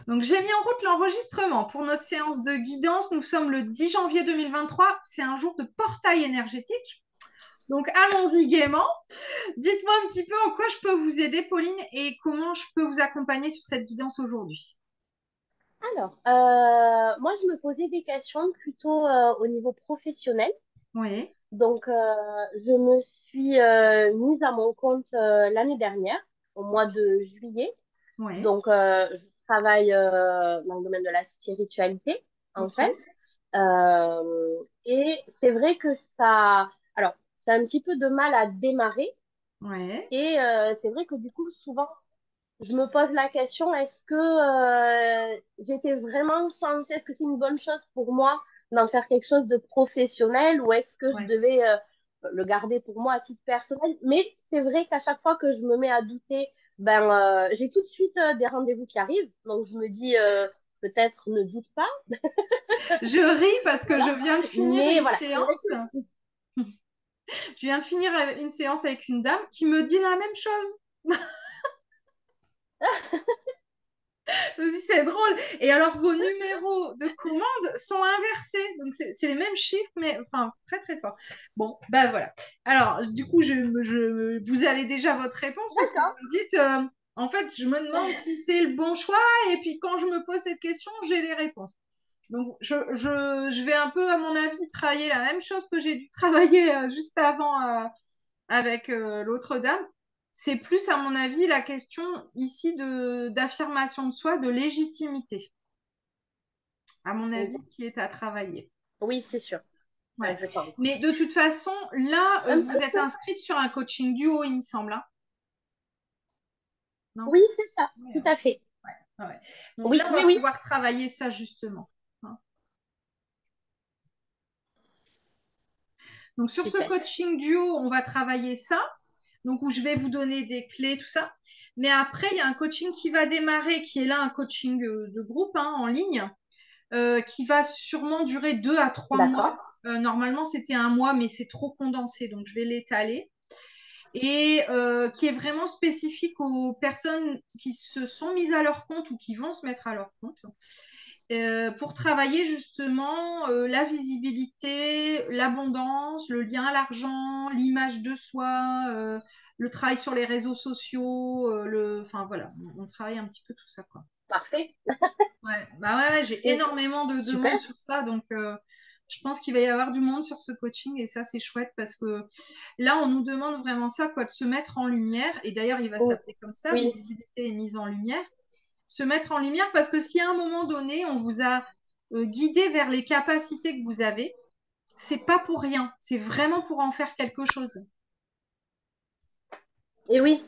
Donc, j'ai mis en route l'enregistrement pour notre séance de guidance. Nous sommes le 10 janvier 2023. C'est un jour de portail énergétique. Donc, allons-y gaiement. Dites-moi un petit peu en quoi je peux vous aider, Pauline, et comment je peux vous accompagner sur cette guidance aujourd'hui. Alors, moi, je me posais des questions plutôt au niveau professionnel. Oui, Donc, je me suis mise à mon compte l'année dernière, au mois de juillet. oui, Donc, je travaille dans le domaine de la spiritualité, en ok, fait. Et c'est vrai que ça... Alors, c'est un petit peu de mal à démarrer. ouais, Et c'est vrai que du coup, souvent, je me pose la question, est-ce que j'étais vraiment censée, est-ce que c'est une bonne chose pour moi d'en faire quelque chose de professionnel ou est-ce que je ouais. devais le garder pour moi à titre personnel? Mais c'est vrai qu'à chaque fois que je me mets à douter, j'ai tout de suite des rendez-vous qui arrivent. Donc je me dis, peut-être ne doute pas. Je ris parce que Voilà. je viens de finir Mais une voilà, c'est vrai séance. que... Je viens de finir une séance avec une dame qui me dit la même chose. Je me dis, c'est drôle. Et alors, vos numéros de commande sont inversés. Donc, c'est les mêmes chiffres, mais enfin, très, très fort. Bon, ben voilà. Alors, du coup, vous avez déjà votre réponse puisque vous D'accord. me dites, en fait, je me demande si c'est le bon choix. Et puis, quand je me pose cette question, j'ai les réponses. Donc, je vais un peu, à mon avis, travailler la même chose que j'ai dû travailler juste avant avec l'autre dame. C'est plus, à mon avis, la question ici d'affirmation de soi, de légitimité, à mon avis, qui est à travailler. Oui, c'est sûr. Ouais. Je pense. Mais de toute façon, là, Un vous peu. êtes inscrite sur un coaching duo, il me semble, hein. Non? Oui, c'est ça. Ouais, Tout hein. à fait. Ouais, ouais. Donc là, Oui, on oui, va oui. pouvoir travailler ça justement, hein. Donc sur ce Super. coaching duo, on va travailler ça. Donc où je vais vous donner des clés, tout ça. Mais après, il y a un coaching qui va démarrer, qui est là un coaching de groupe hein, en ligne, qui va sûrement durer 2 à 3 mois. D'accord. Normalement, c'était un mois, mais c'est trop condensé, donc je vais l'étaler. Et qui est vraiment spécifique aux personnes qui se sont mises à leur compte ou qui vont se mettre à leur compte pour travailler justement la visibilité, l'abondance, le lien à l'argent, l'image de soi, le travail sur les réseaux sociaux, enfin voilà, on travaille un petit peu tout ça quoi. Parfait. Ouais, bah ouais, j'ai C'est énormément de super. demandes sur ça, donc je pense qu'il va y avoir du monde sur ce coaching et ça c'est chouette parce que là on nous demande vraiment ça, quoi, de se mettre en lumière et d'ailleurs il va Oh, s'appeler comme ça, oui. visibilité et mise en lumière, se mettre en lumière parce que si à un moment donné on vous a guidé vers les capacités que vous avez, c'est pas pour rien, c'est vraiment pour en faire quelque chose. Et oui.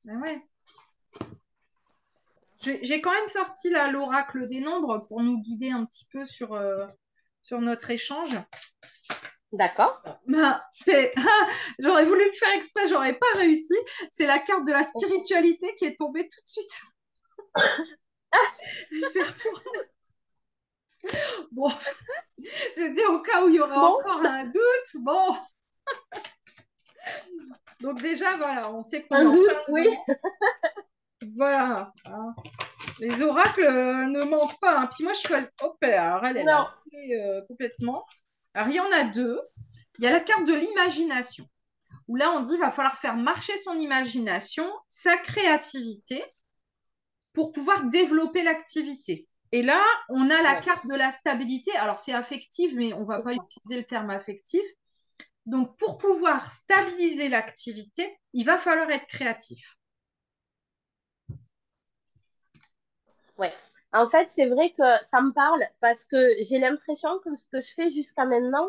Ben ouais. J'ai quand même sorti là l'oracle des nombres pour nous guider un petit peu sur notre échange. D'accord. Ben, j'aurais voulu le faire exprès, j'aurais pas réussi. C'est la carte de la spiritualité qui est tombée tout de suite. Ah, Elle s'est retournée. Bon, c'était au cas où il y aura bon. encore un doute. Bon, donc déjà, voilà, on sait qu'on est Un en doute, plein oui. dedans. Voilà, hein. Les oracles ne mentent pas, hein. Puis moi, je choisis. Hop là, alors elle a Non. loupé complètement. Alors, il y en a deux. Il y a la carte de l'imagination, où là, on dit qu'il va falloir faire marcher son imagination, sa créativité, pour pouvoir développer l'activité. Et là, on a la Ouais. carte de la stabilité. Alors, c'est affectif, mais on ne va C'est pas ça. utiliser le terme affectif. Donc, pour pouvoir stabiliser l'activité, il va falloir être créatif. Ouais. En fait, c'est vrai que ça me parle parce que j'ai l'impression que ce que je fais jusqu'à maintenant,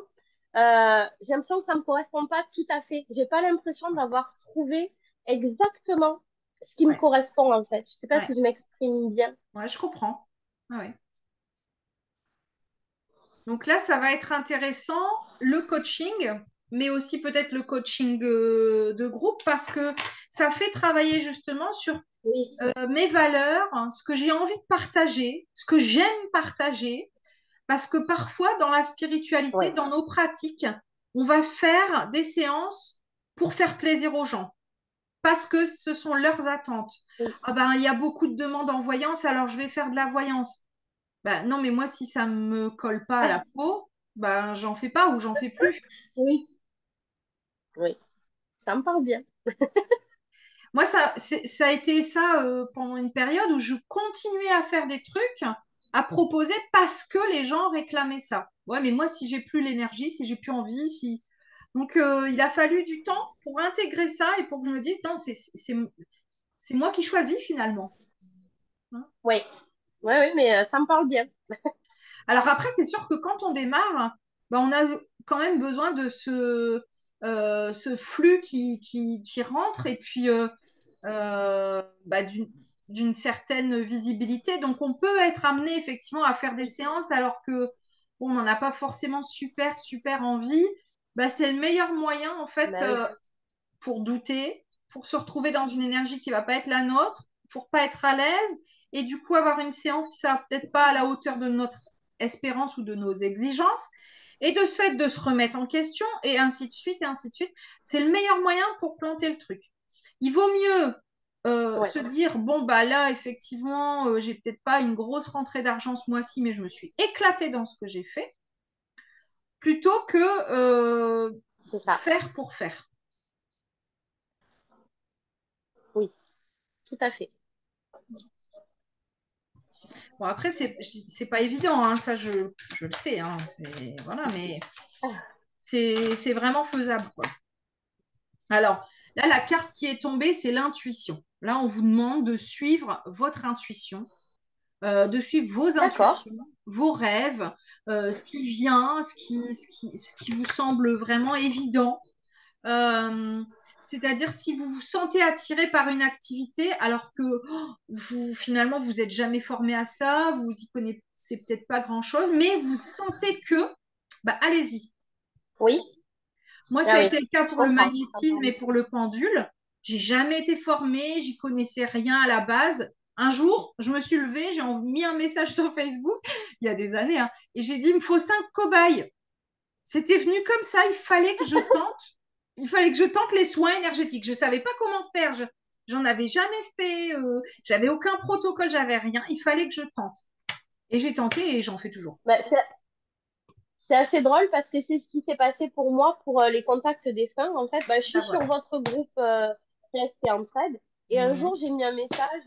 j'ai l'impression que ça me correspond pas tout à fait. J'ai pas l'impression d'avoir trouvé exactement ce qui me Ouais, correspond en fait. Je sais pas ouais, si je m'exprime bien. ouais, je comprends. Ah ouais. Donc là, ça va être intéressant, le coaching, mais aussi peut-être le coaching de groupe, parce que ça fait travailler justement sur Oui. mes valeurs, hein, ce que j'ai envie de partager, ce que j'aime partager. Parce que parfois, dans la spiritualité, Ouais. dans nos pratiques, on va faire des séances pour faire plaisir aux gens. parce que ce sont leurs attentes. Oui. Ah ben, il y a beaucoup de demandes en voyance, alors je vais faire de la voyance. Ben, non, mais moi, si ça ne me colle pas à la peau, ben, j'en fais pas ou j'en fais plus. Oui, oui, ça me parle bien. Moi, ça a été ça pendant une période où je continuais à faire des trucs, à proposer parce que les gens réclamaient ça. Ouais, mais moi, si j'ai plus l'énergie, si j'ai plus envie, si... Donc, il a fallu du temps pour intégrer ça et pour que je me dise, non, c'est moi qui choisis finalement. Hein. Oui, oui, oui, mais ça me parle bien. Alors après, c'est sûr que quand on démarre, ben, on a quand même besoin de ce flux qui rentre et puis bah, d'une certaine visibilité. Donc, on peut être amené effectivement à faire des séances alors que on n'en a pas forcément super, super envie. Bah, c'est le meilleur moyen en fait Bah oui, pour douter, pour se retrouver dans une énergie qui va pas être la nôtre, pour pas être à l'aise et du coup avoir une séance qui sera peut-être pas à la hauteur de notre espérance ou de nos exigences. Et de ce fait de se remettre en question et ainsi de suite et ainsi de suite, c'est le meilleur moyen pour planter le truc. Il vaut mieux ouais, se dire, bon, bah là, effectivement, j'ai peut-être pas une grosse rentrée d'argent ce mois-ci, mais je me suis éclatée dans ce que j'ai fait, plutôt que c'est ça. faire pour faire. Oui, tout à fait. Bon, après, c'est pas évident, hein, ça, je le sais, hein, voilà, mais Ah, c'est vraiment faisable, quoi. Alors, là, la carte qui est tombée, c'est l'intuition. Là, on vous demande de suivre votre intuition, de suivre vos d'accord. intuitions, vos rêves, ce qui vient, ce qui vous semble vraiment évident. Euh, C'est-à-dire si vous vous sentez attiré par une activité alors que vous finalement vous n'êtes jamais formé à ça, vous y connaissez peut-être pas grand-chose, mais vous sentez que, bah allez-y. Oui, Moi, ça ah a oui, été le cas je pour le comprends. Ça me magnétisme parle et bien. pour le pendule. J'ai jamais été formée, j'y connaissais rien à la base. Un jour, je me suis levée, j'ai mis un message sur Facebook, il y a des années, hein, et j'ai dit, il me faut 5 cobayes. C'était venu comme ça, il fallait que je tente. Il fallait que je tente les soins énergétiques. Je ne savais pas comment faire. J'en avais jamais fait. J'avais aucun protocole, j'avais rien. Il fallait que je tente. Et j'ai tenté et j'en fais toujours. Bah, c'est assez drôle parce que c'est ce qui s'est passé pour moi pour les contacts défunts. En fait, bah, je suis Ah, sur voilà. votre groupe PST Entraide et un jour Mhm. j'ai mis un message,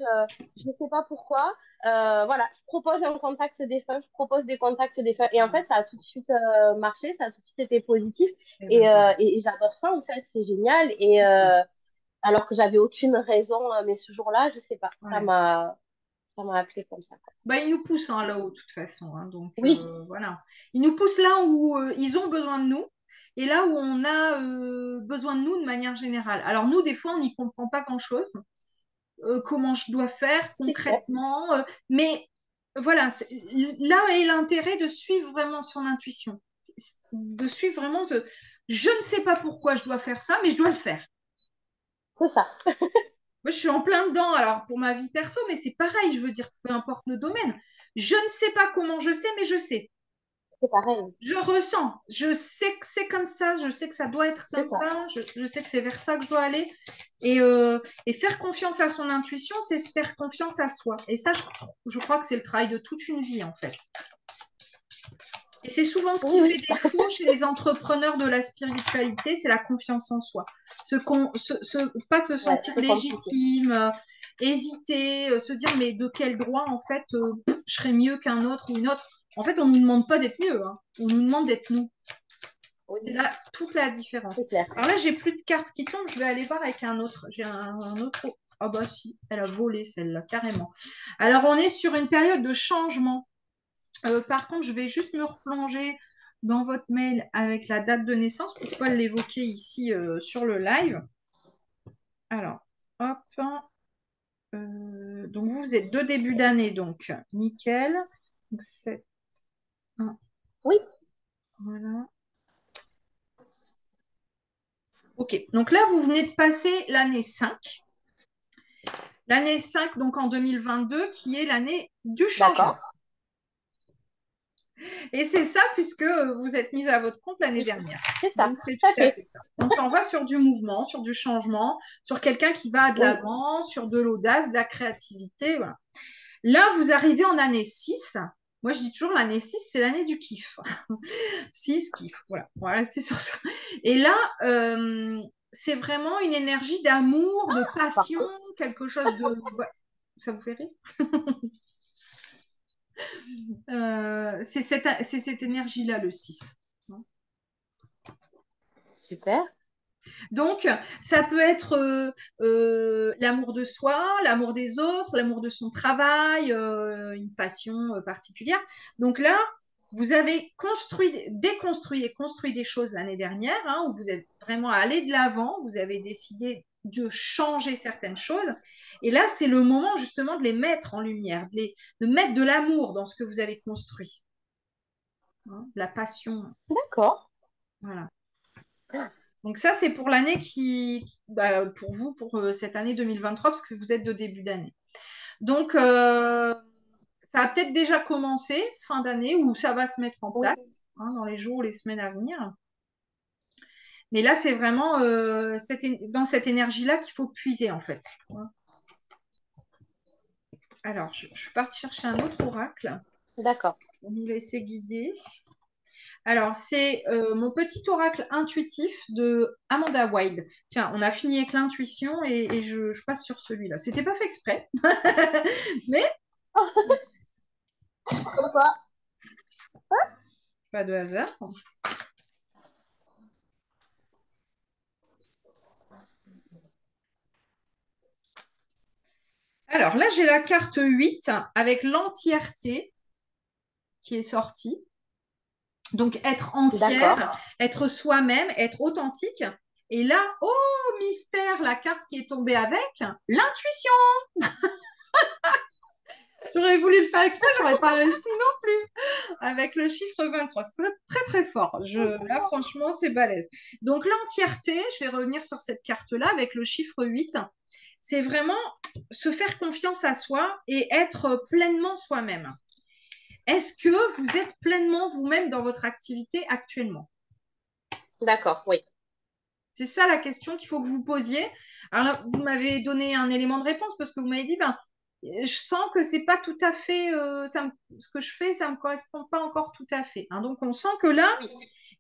je ne sais pas pourquoi. Voilà, je propose un contact défunt, je propose des contacts défunts et en fait ça a tout de suite marché, ça a tout de suite été positif Eh ben, et j'adore ça en fait, c'est génial et alors que j'avais aucune raison, mais ce jour-là, je sais pas, ouais. ça m'a appelé comme ça, quoi. Bah, ils nous poussent hein, là-haut, de toute façon. Hein. Donc, Oui, voilà. Ils nous poussent là où ils ont besoin de nous et là où on a besoin de nous de manière générale. Alors, nous, des fois, on n'y comprend pas grand-chose. Comment je dois faire c'est clair, concrètement. Mais voilà, là est l'intérêt de suivre vraiment son intuition, de suivre vraiment je ne sais pas pourquoi je dois faire ça, mais je dois le faire. c'est ça, Moi, je suis en plein dedans, alors pour ma vie perso, mais c'est pareil, je veux dire, peu importe le domaine. Je ne sais pas comment je sais, mais je sais. c'est pareil, Je ressens, je sais que c'est comme ça, je sais que ça doit être c'est comme ça. ça, je sais que c'est vers ça que je dois aller. Et faire confiance à son intuition, c'est se faire confiance à soi. Et ça, je crois que c'est le travail de toute une vie, en fait. Et c'est souvent ce Oui, qui fait oui, défaut chez les entrepreneurs de la spiritualité, c'est la confiance en soi. Pas se ouais, sentir c'est compliqué. légitime, hésiter, se dire mais de quel droit en fait je serais mieux qu'un autre ou une autre. En fait, on ne nous demande pas d'être mieux, hein. On nous demande d'être nous. Oui, C'est là toute la différence. c'est clair. Alors là, j'ai plus de cartes qui tombent, je vais aller voir avec un autre. J'ai un autre. Ah bah si, elle a volé celle-là, carrément. Alors on est sur une période de changement. Par contre, je vais juste me replonger dans votre mail avec la date de naissance pour ne pas l'évoquer ici sur le live. Alors, hop. Donc, vous êtes deux débuts d'année, donc nickel. Donc, 7, 1, Oui, voilà. Ok, donc là, vous venez de passer l'année 5. L'année 5, donc en 2022, qui est l'année du changement. d'accord. Et c'est ça puisque vous êtes mise à votre compte l'année Oui, dernière. c'est ça, Donc, c'est tout à tout à fait. fait ça. On s'en va sur du mouvement, sur du changement, sur quelqu'un qui va de Oui, l'avant, sur de l'audace, de la créativité. Voilà. Là, vous arrivez en année 6. Moi, je dis toujours l'année 6, c'est l'année du kiff. 6, kiff. Voilà, on va rester sur ça. Et là, c'est vraiment une énergie d'amour, de passion, parfait. quelque chose de... Ouais. Ça vous fait rire? C'est cette énergie-là, le 6. Super. Donc, ça peut être l'amour de soi, l'amour des autres, l'amour de son travail, une passion particulière. Donc là, vous avez déconstruit et construit des choses l'année dernière, hein, où vous êtes vraiment allé de l'avant, vous avez décidé de changer certaines choses. Et là, c'est le moment justement de les mettre en lumière, de mettre de l'amour dans ce que vous avez construit, hein, de la passion. D'accord. Voilà. Donc ça, c'est pour l'année bah, pour vous, pour cette année 2023, parce que vous êtes de début d'année. Donc, ça a peut-être déjà commencé fin d'année, ou ça va se mettre en Oui, place hein, dans les jours ou les semaines à venir. Mais là, c'est vraiment dans cette énergie-là qu'il faut puiser, en fait. Alors, je suis partie chercher un autre oracle d'accord. pour nous laisser guider. Alors, c'est mon petit oracle intuitif de Amanda Wild. Tiens, on a fini avec l'intuition et je passe sur celui-là. C'était pas fait exprès, mais Comme quoi? pas de hasard. Alors là, j'ai la carte 8 avec l'entièreté qui est sortie. Donc, être D'accord. entière, être soi-même, être authentique. Et là, oh mystère, la carte qui est tombée avec l'intuition. J'aurais voulu le faire exprès, j'aurais pas réussi non plus. Avec le chiffre 23. C'est très très fort. Là, franchement, c'est balèze. Donc, l'entièreté, je vais revenir sur cette carte-là avec le chiffre 8. C'est vraiment se faire confiance à soi et être pleinement soi-même. Est-ce que vous êtes pleinement vous-même dans votre activité actuellement? D'accord, oui. C'est ça la question qu'il faut que vous posiez. Alors là, vous m'avez donné un élément de réponse parce que vous m'avez dit, ben, je sens que c'est pas tout à fait, ce que je fais, ça me correspond pas encore tout à fait, hein. Donc on sent que là, Oui,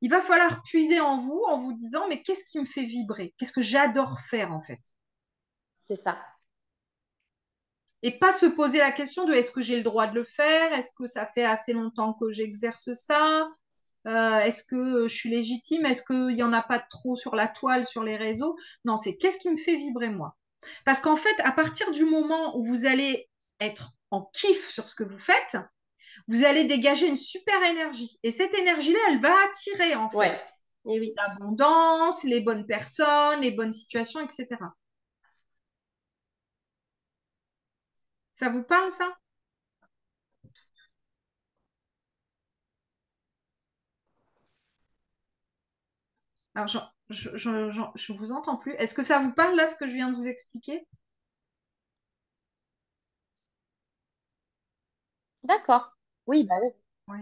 il va falloir puiser en vous disant, mais qu'est-ce qui me fait vibrer? Qu'est-ce que j'adore faire en fait? c'est ça. Et pas se poser la question de est-ce que j'ai le droit de le faire? Est-ce que ça fait assez longtemps que j'exerce ça? Est-ce que je suis légitime? Est-ce qu'il n'y en a pas trop sur la toile, sur les réseaux? Non, c'est qu'est-ce qui me fait vibrer moi? Parce qu'en fait, à partir du moment où vous allez être en kiff sur ce que vous faites, vous allez dégager une super énergie. Et cette énergie-là, elle va attirer en Ouais. fait Et oui. l'abondance, les bonnes personnes, les bonnes situations, etc. Ça vous parle ça? Alors, je vous entends plus. Est-ce que ça vous parle là, ce que je viens de vous expliquer? D'accord. Oui, bah oui. Oui.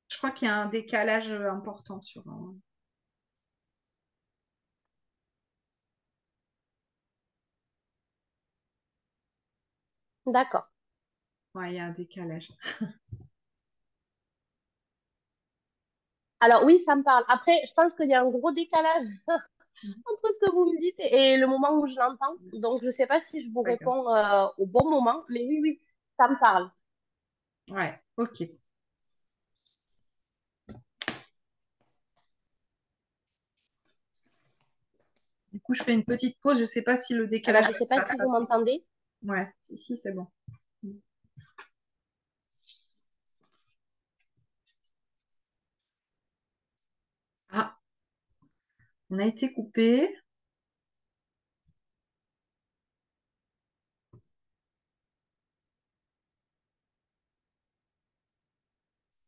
Je crois qu'il y a un décalage important sur. D'accord. Ouais, il y a un décalage. Alors oui, ça me parle. Après, je pense qu'il y a un gros décalage entre ce que vous me dites et le moment où je l'entends. Donc, je ne sais pas si je vous D'accord. réponds au bon moment, mais oui, oui, ça me parle. Ouais, ok. Du coup, je fais une petite pause. Je ne sais pas si le Alors, décalage je ne va sais se pas si vous rattraper. m'entendez. Ouais, si, c'est bon. Ah, on a été coupé.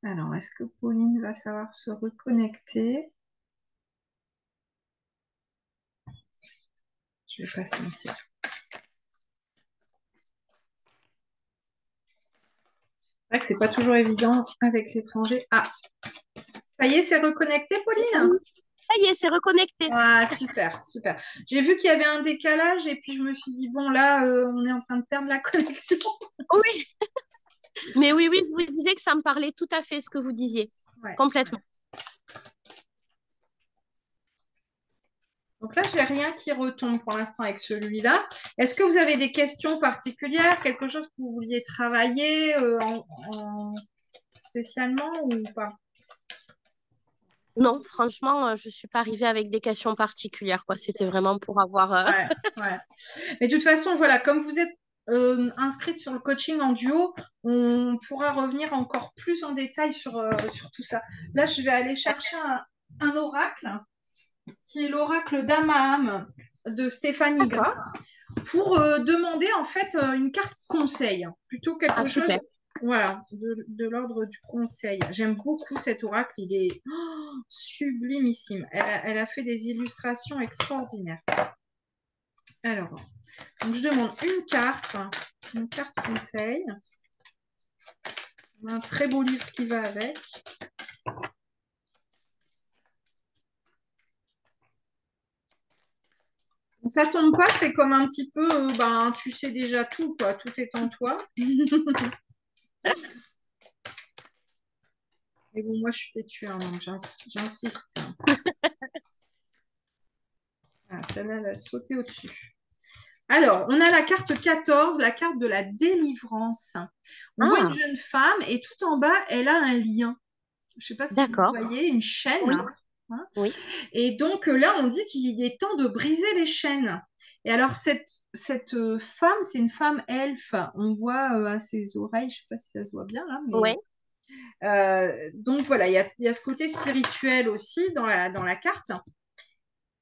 Alors, est-ce que Pauline va savoir se reconnecter? Je vais patienter. C'est vrai que c'est pas toujours évident avec l'étranger. Ah, ça y est, c'est reconnecté, Pauline? Oui. Ça y est, c'est reconnecté. Ah, super, super. J'ai vu qu'il y avait un décalage et puis je me suis dit, bon, là, on est en train de perdre la connexion. Oui, mais oui, oui, je vous disais que ça me parlait tout à fait ce que vous disiez. Ouais. Complètement. Donc là, j'ai rien qui retombe pour l'instant avec celui-là. Est-ce que vous avez des questions particulières, quelque chose que vous vouliez travailler spécialement ou pas? Non, franchement, je suis pas arrivée avec des questions particulières, quoi. C'était vraiment pour avoir. Ouais, ouais. Mais de toute façon, voilà, comme vous êtes inscrite sur le coaching en duo, on pourra revenir encore plus en détail sur tout ça. Là, je vais aller chercher un oracle, qui est l'oracle d'Amaham de Stéphanie D'accord. Gras, pour demander en fait une carte conseil, plutôt Ah, quelque chose, super. voilà, de l'ordre du conseil. J'aime beaucoup cet oracle, il est sublimissime. Elle a fait des illustrations extraordinaires. Alors, donc je demande une carte conseil, un très beau livre qui va avec. Donc, ça tombe pas, c'est comme un petit peu, ben, tu sais déjà tout, quoi, tout est en toi. Mais bon, moi, je suis têtue, hein, donc j'insiste. Ah, celle-là, elle a sauté au-dessus. Alors, on a la carte 14, la carte de la délivrance. On voit une Ah, jeune femme et tout en bas, elle a un lien. Je ne sais pas si vous d'accord. voyez, une chaîne, Oui, hein. oui. Et donc là, on dit qu'il est temps de briser les chaînes. Et alors, cette femme, c'est une femme elfe. On voit à ses oreilles, je ne sais pas si ça se voit bien là, mais Oui, donc voilà, il y a ce côté spirituel aussi dans la carte.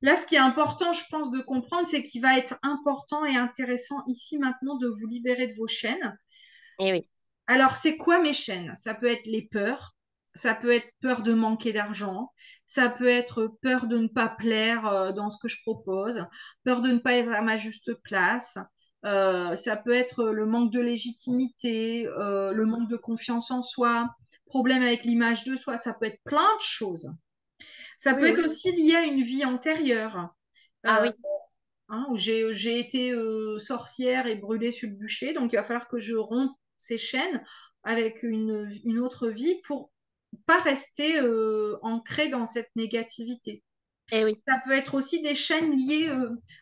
Là, ce qui est important, je pense, de comprendre, c'est qu'il va être important et intéressant ici maintenant de vous libérer de vos chaînes. et oui. Alors, c'est quoi mes chaînes? Ça peut être les peurs, ça peut être peur de manquer d'argent, ça peut être peur de ne pas plaire dans ce que je propose, peur de ne pas être à ma juste place, ça peut être le manque de légitimité, le manque de confiance en soi, problème avec l'image de soi, ça peut être plein de choses. Ça peut Oui, être oui. aussi lié à une vie antérieure. Ah Euh, oui, où j'ai été sorcière et brûlée sur le bûcher, donc il va falloir que je rompe ces chaînes avec une autre vie pour pas rester ancrée dans cette négativité. et oui. Ça peut être aussi des chaînes liées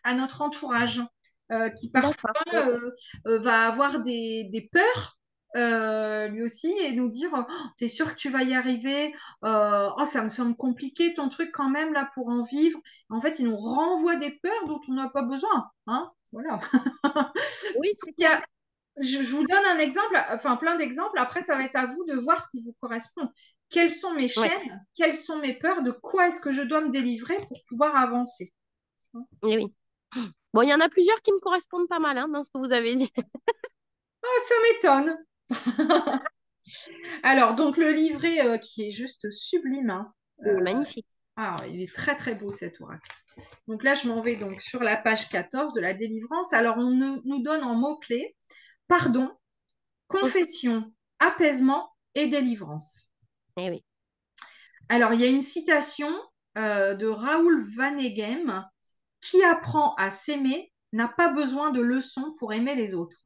à notre entourage, qui parfois D'accord. Oui. va avoir des peurs, lui aussi, et nous dire, oh, t'es sûr que tu vas y arriver? Oh, ça me semble compliqué ton truc quand même là pour en vivre. En fait, il nous renvoie des peurs dont on n'a pas besoin, hein? Voilà. Oui, c'est Il y clair. a, je vous donne un exemple, enfin plein d'exemples. Après, ça va être à vous de voir ce qui vous correspond. Quelles sont mes Oui, chaînes? Quelles sont mes peurs? De quoi est-ce que je dois me délivrer pour pouvoir avancer? et oui. Bon, il y en a plusieurs qui me correspondent pas mal, hein, dans ce que vous avez dit. Oh, ça m'étonne. Alors, donc le livret qui est juste sublime, hein. Il est magnifique. Ah, il est très très beau cet oracle. Donc là, je m'en vais donc sur la page 14 de la délivrance. Alors, on nous donne en mots-clés pardon, Hum, confession, apaisement et délivrance. et oui. Alors, il y a une citation de Raoul Vaneigem: qui apprend à s'aimer n'a pas besoin de leçons pour aimer les autres.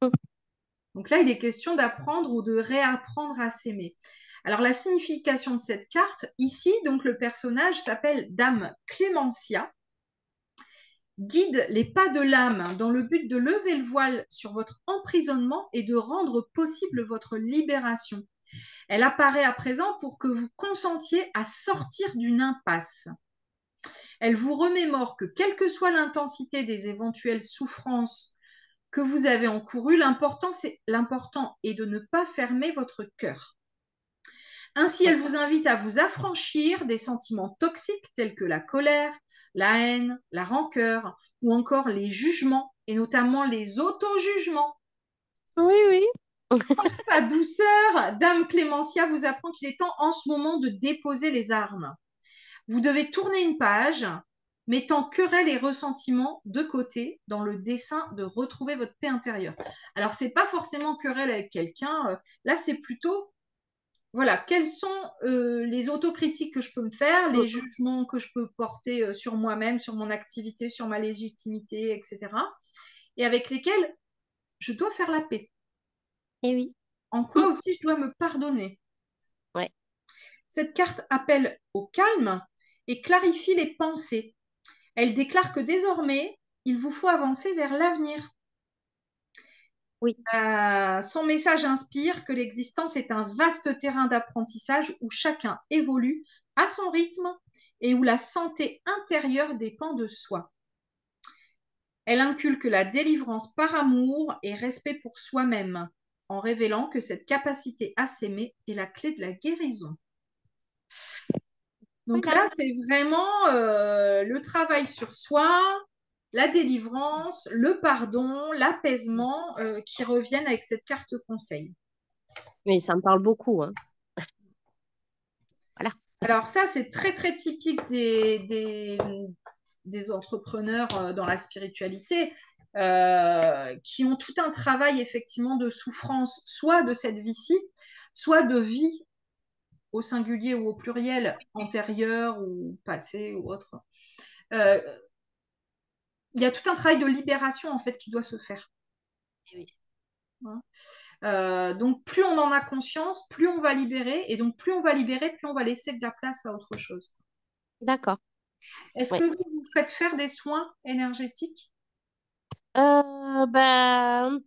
Hum, Donc là, il est question d'apprendre ou de réapprendre à s'aimer. Alors, la signification de cette carte, ici, donc le personnage s'appelle Dame Clémentia, guide les pas de l'âme dans le but de lever le voile sur votre emprisonnement et de rendre possible votre libération. Elle apparaît à présent pour que vous consentiez à sortir d'une impasse. Elle vous remémore que quelle que soit l'intensité des éventuelles souffrances que vous avez encourues, l'important est de ne pas fermer votre cœur. Ainsi, elle vous invite à vous affranchir des sentiments toxiques tels que la colère, la haine, la rancœur ou encore les jugements et notamment les auto-jugements. Oui, oui. Par sa douceur, Dame Clémentia vous apprend qu'il est temps en ce moment de déposer les armes. Vous devez tourner une page, mettant querelle et ressentiment de côté dans le dessein de retrouver votre paix intérieure. Alors, c'est pas forcément querelle avec quelqu'un. Là, c'est plutôt, voilà, quelles sont les autocritiques que je peux me faire, les jugements que je peux porter sur moi-même, sur mon activité, sur ma légitimité, etc. Et avec lesquels je dois faire la paix. Et oui. En quoi aussi je dois me pardonner. Ouais. Cette carte appelle au calme et clarifie les pensées. Elle déclare que désormais, il vous faut avancer vers l'avenir. Oui. Son message inspire que l'existence est un vaste terrain d'apprentissage où chacun évolue à son rythme et où la santé intérieure dépend de soi. Elle inculque la délivrance par amour et respect pour soi-même, en révélant que cette capacité à s'aimer est la clé de la guérison. Donc là, c'est vraiment le travail sur soi, la délivrance, le pardon, l'apaisement qui reviennent avec cette carte conseil. Mais ça me parle beaucoup, hein. Voilà. Alors ça, c'est très, très typique des entrepreneurs dans la spiritualité qui ont tout un travail effectivement de souffrance, soit de cette vie-ci, soit de vie au singulier ou au pluriel, antérieure ou passée ou autre. Il y a tout un travail de libération en fait qui doit se faire. Oui. Donc plus on en a conscience, plus on va libérer, et donc plus on va libérer, plus on va laisser de la place à autre chose. D'accord. Est-ce Oui. que vous vous faites faire des soins énergétiques? Ben,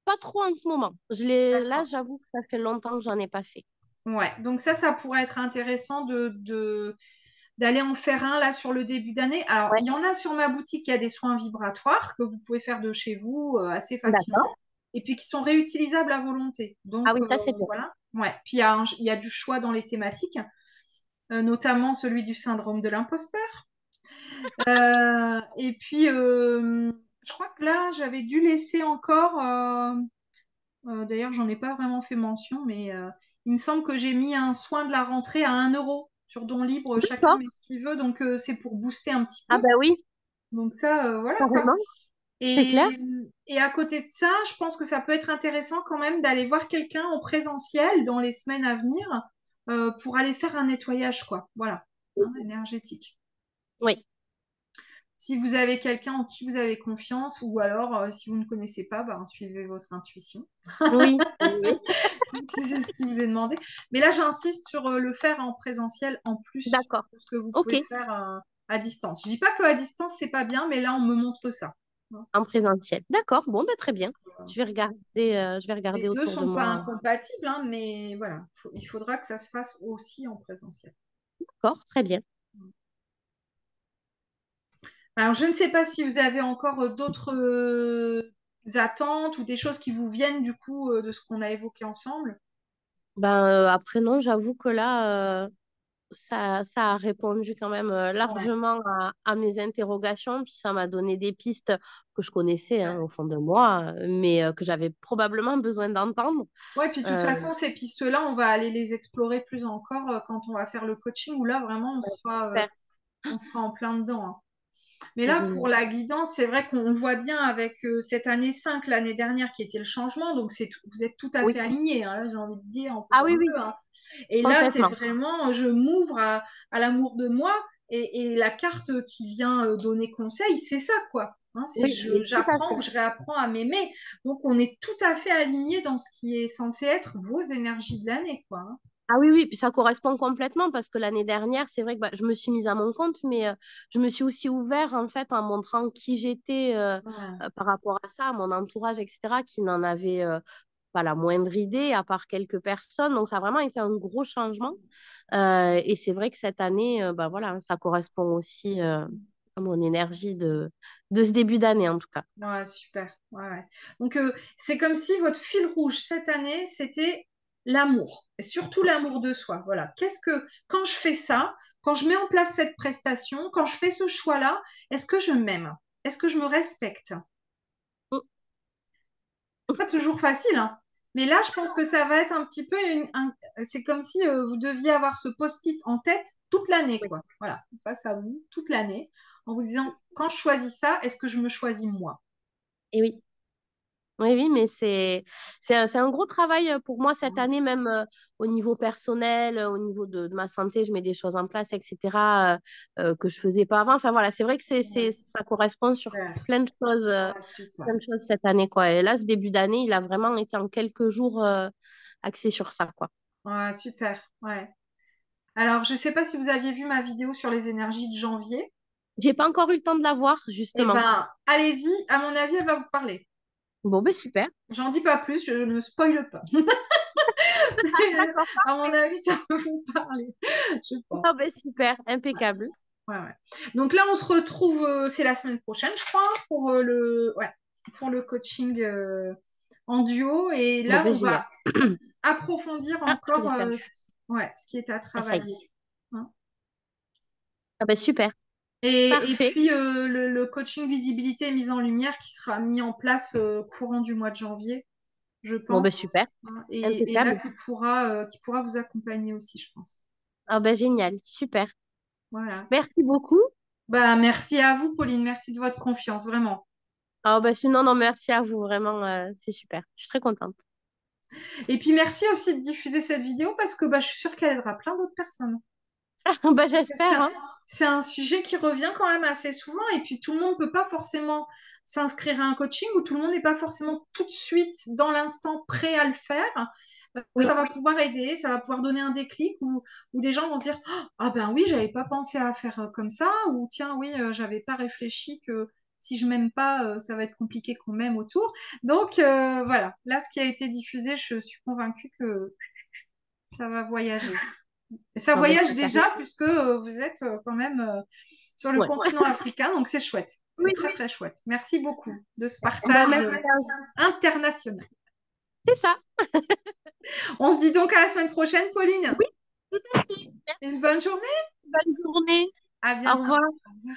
pas trop en ce moment. Là, D'accord. j'avoue que ça fait longtemps que j'en ai pas fait. Ouais, donc ça pourrait être intéressant d'aller en faire un là sur le début d'année. Alors, Ouais. il y en a sur ma boutique, il y a des soins vibratoires que vous pouvez faire de chez vous assez facilement D'accord. et puis qui sont réutilisables à volonté. Ah Donc, oui, ça c'est bien. voilà. Ouais, puis il y a du choix dans les thématiques, notamment celui du syndrome de l'imposteur. Et puis, je crois que là, j'avais dû laisser encore. D'ailleurs, j'en ai pas vraiment fait mention, mais il me semble que j'ai mis un soin de la rentrée à 1 € sur Don Libre. Chacun D'accord. met ce qu'il veut, donc c'est pour booster un petit Ah peu. ben oui, Donc ça, voilà quoi. carrément. C'est clair. Et à côté de ça, je pense que ça peut être intéressant quand même d'aller voir quelqu'un en présentiel dans les semaines à venir pour aller faire un nettoyage, quoi. Voilà, hein, énergétique. Oui. Si vous avez quelqu'un en qui vous avez confiance, ou alors si vous ne connaissez pas, ben, suivez votre intuition. Oui. Oui. C'est ce qui vous est demandé. Mais là, j'insiste sur le faire en présentiel en plus D'accord. de ce que vous Ok. pouvez faire à distance. Je dis pas qu'à distance, c'est pas bien, mais là, on me montre ça. En présentiel. D'accord. Bon, ben, très bien. Je vais Les regarder deux autour de sont pas moi. incompatibles, hein, mais voilà, il faudra que ça se fasse aussi en présentiel. D'accord. Très bien. Alors, je ne sais pas si vous avez encore d'autres attentes ou des choses qui vous viennent du coup de ce qu'on a évoqué ensemble. Ben, après, non, j'avoue que là, ça a répondu quand même Ouais. largement à mes interrogations, puis ça m'a donné des pistes que je connaissais hein, au fond de moi, mais que j'avais probablement besoin d'entendre. Ouais, puis de toute Euh, façon, ces pistes-là, on va aller les explorer plus encore quand on va faire le coaching, où là, vraiment, Super. on sera en plein dedans, hein. Mais là, pour Génial. la guidance, c'est vrai qu'on voit bien avec cette année 5 l'année dernière, qui était le changement. Donc, vous êtes tout à Oui. fait alignés, hein, là, j'ai envie de dire, on peut Ah pas oui, oui, mieux, hein. Et là, c'est complètement. vraiment, je m'ouvre à l'amour de moi. Et la carte qui vient donner conseil, c'est ça, quoi. Hein, c'est Oui, mais tout à j'apprends fait. ou je réapprends à m'aimer. Donc, on est tout à fait alignés dans ce qui est censé être vos énergies de l'année, quoi, hein. Ah oui, oui, puis ça correspond complètement parce que l'année dernière, c'est vrai que bah, je me suis mise à mon compte, mais je me suis aussi ouvert en fait en montrant qui j'étais Ouais. par rapport à ça, à mon entourage, etc., qui n'en avait pas la moindre idée, à part quelques personnes. Donc ça a vraiment été un gros changement. Et c'est vrai que cette année, bah, voilà, ça correspond aussi à mon énergie de ce début d'année en tout cas. Ouais, super. Ouais, ouais. Donc, c'est comme si votre fil rouge cette année, c'était l'amour. Et surtout l'amour de soi. Voilà. Quand je fais ça, quand je mets en place cette prestation, quand je fais ce choix-là, est-ce que je m'aime? Est-ce que je me respecte? Mm. C'est pas toujours facile, hein. Mais là, je pense que ça va être un petit peu c'est comme si vous deviez avoir ce post-it en tête toute l'année, Oui. quoi. Voilà, face à vous, toute l'année, en vous disant, quand je choisis ça, est-ce que je me choisis moi? Et oui. Oui, oui, mais c'est un gros travail pour moi cette Mm. année, même au niveau personnel, au niveau de ma santé, je mets des choses en place, etc., que je faisais pas avant. Enfin voilà, c'est vrai que Ouais, ça correspond sur super. Ah, super. plein de choses cette année, quoi. Et là, ce début d'année, il a vraiment été en quelques jours axé sur ça, quoi. Ouais, super. Ouais. Alors, je ne sais pas si vous aviez vu ma vidéo sur les énergies de janvier. J'ai pas encore eu le temps de la voir, Eh justement. ben, allez-y. À mon avis, elle va vous parler. Bon, ben super. J'en dis pas plus, je ne spoile pas. D'accord, À mon parfait. avis, ça va vous parler, je Ah pense. ben super, Ouais, impeccable. ouais, ouais. Donc là, on se retrouve, c'est la semaine prochaine, je crois, pour le coaching en duo. Et Bon, là, ben on génial. va approfondir Ah, je encore l'ai perdu. ce qui est à Ah, ça y est. travailler. Hein. Ah ben super, Et parfait. puis le coaching visibilité et mise en lumière qui sera mis en place courant du mois de janvier, je Bon, ben pense. super, Hein. Et là, impeccable. qui pourra vous accompagner aussi, je pense. Ah ben génial, super. Voilà. Merci beaucoup. Bah, merci à vous, Pauline. Merci de votre confiance, vraiment. Ah ben non, non, merci à vous, vraiment, c'est super. Je suis très contente. Et puis, merci aussi de diffuser cette vidéo parce que bah, je suis sûre qu'elle aidera plein d'autres personnes. Ben C'est j'espère, un, hein. c'est un sujet qui revient quand même assez souvent et puis tout le monde ne peut pas forcément s'inscrire à un coaching ou tout le monde n'est pas forcément tout de suite dans l'instant prêt à le faire. Oui, Ça va pouvoir aider, ça va pouvoir donner un déclic où des gens vont se dire ah ben oui, j'avais pas pensé à faire comme ça ou tiens oui, j'avais pas réfléchi que si je m'aime pas, ça va être compliqué qu'on m'aime autour. Donc voilà, là ce qui a été diffusé, je suis convaincue que ça va voyager. Et ça bon ben voyage super. déjà puisque vous êtes quand même sur le Ouais. continent africain, donc c'est chouette. C'est Oui, très très chouette. Merci beaucoup de ce ben partage merci à vous. international. C'est ça. On se dit donc à la semaine prochaine, Pauline. Oui, tout à fait. Une bonne journée. Bonne journée. À Au bientôt. revoir. Au revoir.